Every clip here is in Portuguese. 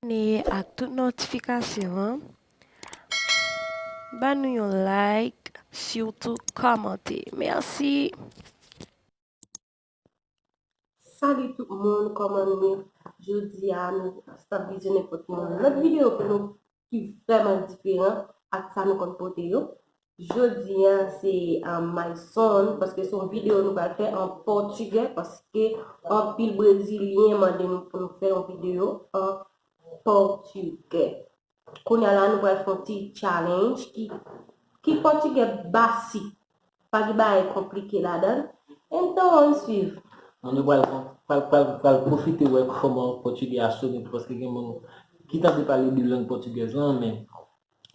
Ak tout notifikasyon, ban nou yon like, surtout komante. Merci. Salut tout le monde, comment nous jeudi à nous stabiliser pour tout le monde. Notre vidéo pour nous qui est vraiment différent avec ça nous compte porter yo. Jeudi c'est my son parce que son vidéo nous va faire en portugais parce que en pile brésilien m'a nous pour nous faire une vidéo en portugais. Qu'on a là nous va faire un petit challenge qui portugais basique, pas de compliqué là-dedans. Então on suit. On vai profiter de comment portugais a sonné parce que quelqu'un qui t'a parlé de langue portugaise là mais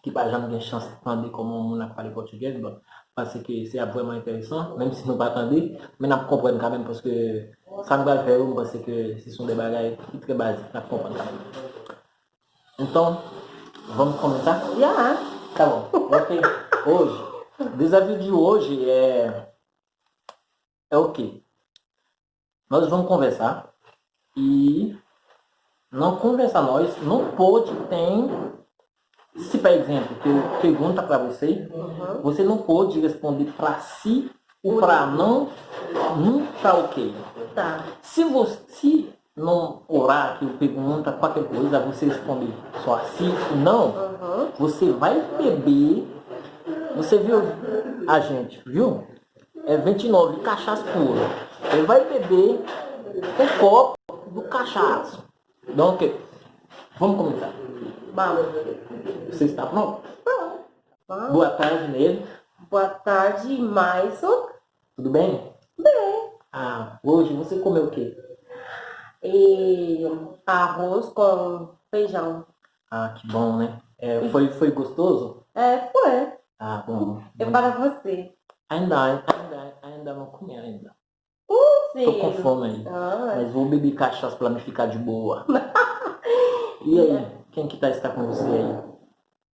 qui pas jamais de chance d'entendre comment on a parlé portugais parce que c'est vraiment intéressant même si nous pas attendre mais nous comprenons quand même parce que ça nous va faire parce que ce sont des bagages très basiques nous comprenons quand même. Então, vamos começar? Yeah. Tá bom. OK. Hoje, o desafio de hoje é o quê? Nós vamos conversar e não conversar não pode tem se por exemplo eu pergunta para você, você não pode responder para si ou para não para ok. Tá. Se você não orar que eu pergunta qualquer coisa, você responde só assim ou não, você vai beber. Você viu a gente, viu? É 29 cachaça pura. Ele vai beber um copo do cachaço. Então, vamos começar. Vamos. Você está pronto? Vamos. Boa tarde nele. Boa tarde, Maison. Tudo bem? Bem. Hoje você comeu o quê? E arroz com feijão. Que bom, né? Foi gostoso? Foi. Bom. É para você. Ainda não comi ainda. Sim. Tô com fome ainda. Mas vou beber cachaça para me ficar de boa. E aí, quem que está com você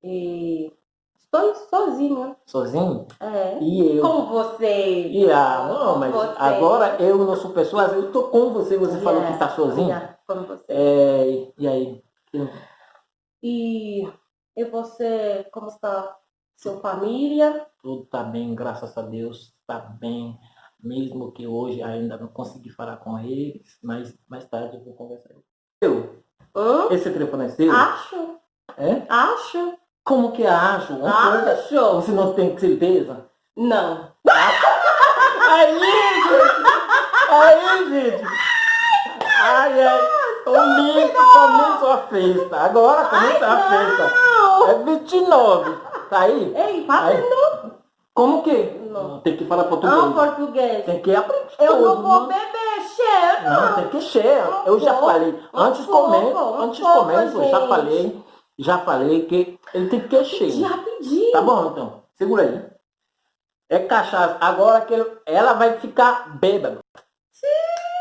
aí? Estou sozinha. Sozinho? É. E eu? Com você. Não, mas você. Agora eu não sou pessoa, eu tô com você, você falou que está sozinho. Com você. E aí? E você, como está sua família? Tudo tá bem, graças a Deus, tá bem. Mesmo que hoje ainda não consegui falar com eles, mas mais tarde eu vou conversar. Esse telefone é seu? Acho. É? Acho. Como que acho? Acho. Você não tem certeza? Não. Aí, gente! Ai! Começou a festa. Agora começa a festa. É 29. Tá aí? Ei, fazendo. Como que? Não. Tem que falar português. Não, português. Tem que aprender. Eu não vou beber cheiro. Não, tem que cheiro. Eu já falei. Antes começa, eu já falei que ele tem que cheiro. Já pedi. Tá bom, então. Segura aí. É cachaça. Agora que ela vai ficar bêbada. Sim.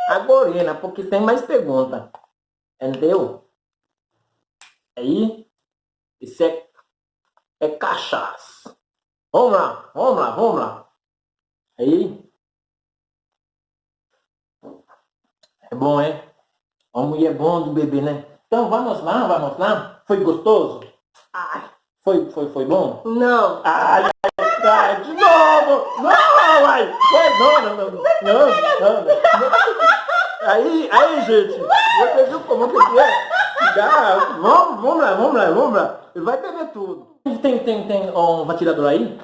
Agora, porque tem mais pergunta. Entendeu? Aí, isso é cachaça. Vamos lá. Aí. É bom, é? Homem é bom do bebê, né? Então vamos lá. Foi gostoso? Foi bom? Não. De novo! Não! Aí, gente, você viu como que é? Vamos lá. Ele vai beber tudo. Tem um ventilador aí?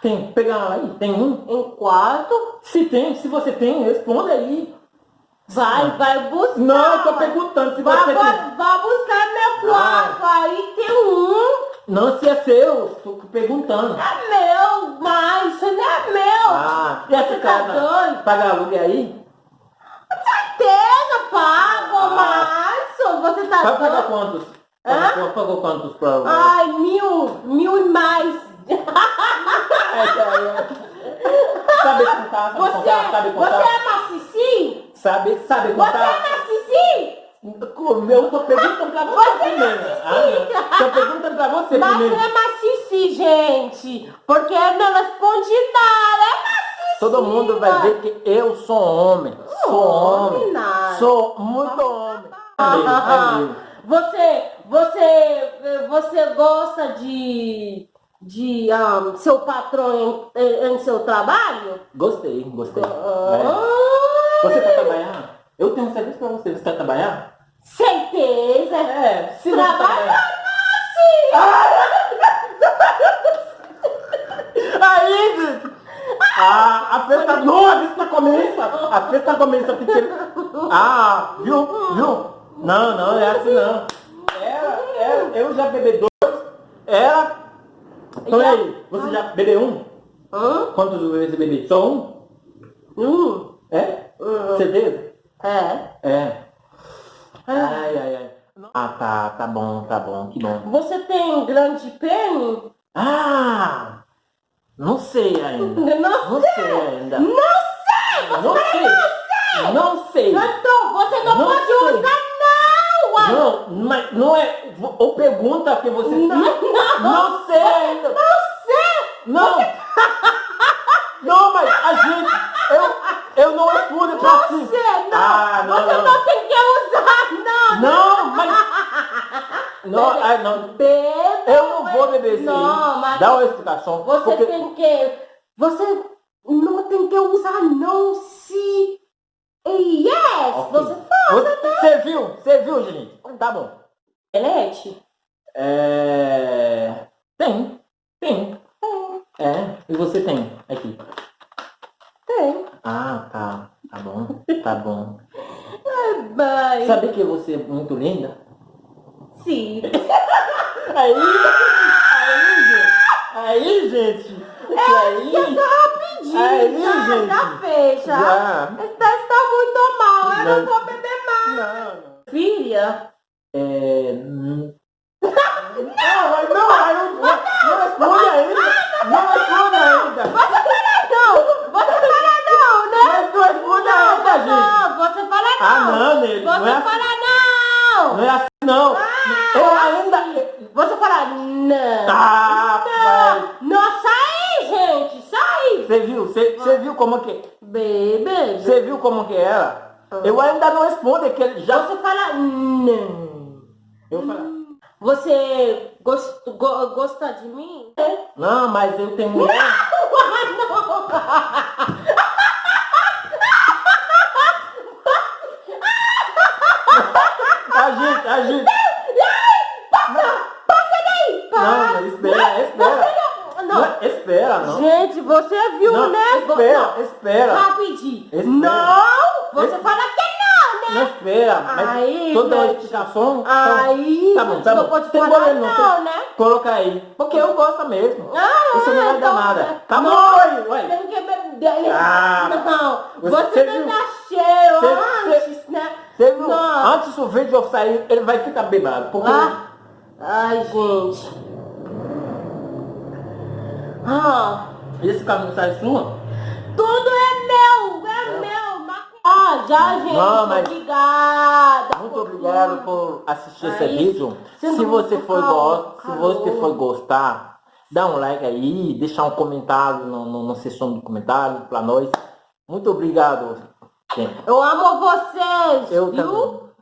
Tem, pega aí. Tem um? Um quarto? Se você tem, responda aí. Vai buscar. Não, eu tô perguntando se você tem. Vai buscar meu quarto. Aí tem um. Não, se é seu, tô perguntando. É meu, mas isso não é meu. E essa casa? Doido? Paga aluguel aí? Certeza, pago, mas você tá Vai pagar quantos? Pagou quantos para aluguel? Ai, mil e mais. Sabe contar? Você é macici? Sabe Você contar? é macici? Eu tô perguntando pra você primeiro. Tô perguntando pra você Mas primeiro. não é macici, gente. Porque eu não respondi nada. É macici. Todo mundo vai ver que eu sou homem. Sou homem. Nada. Sou muito homem. É mesmo. Você gosta de seu patrão em seu trabalho? Gostei. Ah, Você quer trabalhar? Eu tenho um serviço pra você. Você quer trabalhar? certeza. Se você Trabalhar Aí, gente! A festa não, a festa começa! A festa começa porque... Ah, viu? Não, é assim não. Eu já bebi 2. Então e aí? Você já bebeu 1? Quantos vezes você bebeu? Só 1? É? Certeza? É. Ai. Ah, tá bom, que bom. Você tem grande pênis? Ah! Não sei ainda. Não sei. Não sei. Então, você não pode sei. usar, não! Não, mas não é. Ou pergunta que você fez. Não sei ainda. Não! Não, mas a gente. Eu não respondo pra si. Você Não. não tem que usar, não! Não, mas. Não. Bebe! Eu não vou beber isso Não, aí. mas Dá uma explicação. você porque- tem que... Você não tem que usar, não, se... Yes! Ok. Você fala, Você viu, gente? Tá bom. Belete? Tem. E você tem aqui? Tem. Ah, tá bom. Mas... Sabe que você é muito linda? Sim. Aí, gente. Rapidinho, já fecha. Já. Está muito mal, eu não Não. vou beber mais. Não. Filha, Não responde ainda. Não responde ainda. você fala não, né? Mas não responde ainda, gente. Não, você fala não. Não, Nele. Não Você é assim. fala não. Não é assim, não. Eu ainda... Você fala não. vai. Não, sai, gente, sai. Você viu como que... Bebê. Você viu como que era? Eu ainda não respondo, que ele já... Você fala não. Eu falo... Você gosta de mim? Não, mas eu tenho mulher. A gente... Passa daí! Não, espera, não. Gente, você viu, Não, né? espera. Rapidinho. Espera. Não! Você fala que não, né? Não espera, mas Aí, toda a gente. explicação... Aí, Tá bom. não pode Tem falar problema, não, né? Coloca aí. Porque eu gosto mesmo. Isso não vai dar então, nada. Tá não, bom, ué. Tem que beber. Ah, Não, você você viu? tem que cheiro Você- antes, né? Você viu? Não. Antes do vídeo sair, ele vai ficar bêbado. Porque... Ai, gente. Esse caminho sai sua? Tudo é meu. Já, gente. Não, mas- Obrigada. Muito obrigado por assistir esse Aí, vídeo. você Se não você ficou se você for gostar, dá um like aí, deixar um comentário na seção de comentários para nós. Muito obrigado, gente. Eu amo vocês, Eu viu? também.